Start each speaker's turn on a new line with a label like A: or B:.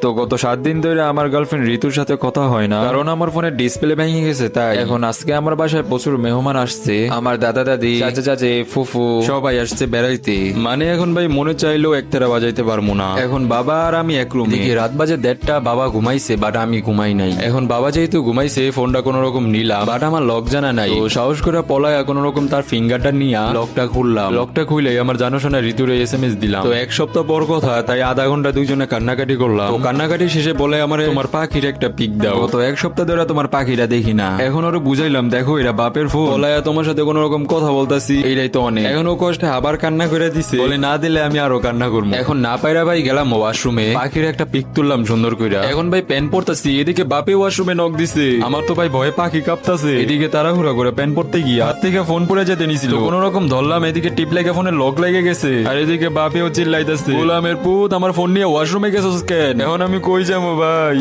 A: তো গত 7 দিন ধরে আমার গার্লফ্রেন্ড ঋতুর সাথে কথা হয় না, কারণ আমার ফোনের ডিসপ্লে ভেঙে গেছে। তাই এখন আজকে আমার বাসায় প্রচুর মেহমান আসছে, আমার দাদা দাদি, চাচা চাচি, ফুফু সবাই আসছে বেড়াইতে। মানে এখন ভাই মনে চাইলেও একতারা বাজাইতে পারবো না। এখন বাবা আর আমি এক রুমে। দেখি রাত বাজে 1:30, বাবা ঘুমাইছে বাট আমি ঘুমাই নাই। এখন বাবা যেহেতু ঘুমাইছে, ফোনটা কোনো রকম নিলাম, বাট আমার লক জানা নাই। তো সাহস করে পলায়া কোনো রকম তার ফিঙ্গারটা নিয়ে লকটা খুললাম। লকটা খুলে আমার জানাশোনা ঋতুরে SMS দিলাম। তো 1 সপ্তাহ পর কথা, তাই আধা ঘন্টা দুইজনে কান্নাকাটি করলাম। তো কান্নাকাটি শেষে বলে আমার তোমার পাখির একটা পিক দাও, তো 1 সপ্তাহ ধরে তোমার পাখিটা দেখি না। এখন ওরা বুঝাইলাম, দেখো এরা বাপের ফোন, বলায়া তোমার সাথে কোনো রকম কথা বলতাছি, এইটাই তো অনেক। এখন ও কষ্টে আবার কান্না করে দিছে, বলে না দিলে আমি আরো কান্না করবো। এখন না পাইরা ভাই গেলাম ওয়াশরুমে, পাখির একটা পিক তুললাম সুন্দর কইরা। এখন ভাই প্যান পরতাছি, এদিকে বাপে ওয়াশরুমে নক দিছে। আমার তো ভাই ভয়ে পাখি কাঁপতাছে, এদিকে তাড়াহুড়া করে প্যান পরতে গিয়ে হাত থেকে ফোন পড়ে যেতে নিছিল। কোন রকম ধরলাম, এদিকে টিপ লেগে ফোনে লক লেগে গেছে, আর এদিকে বাপেও চিল্লাইতাছে, গোলামের পুত আমার ফোন নিয়ে ওয়াশরুমে গেছিস কেন? এখন আমি কই যাবো ভাই?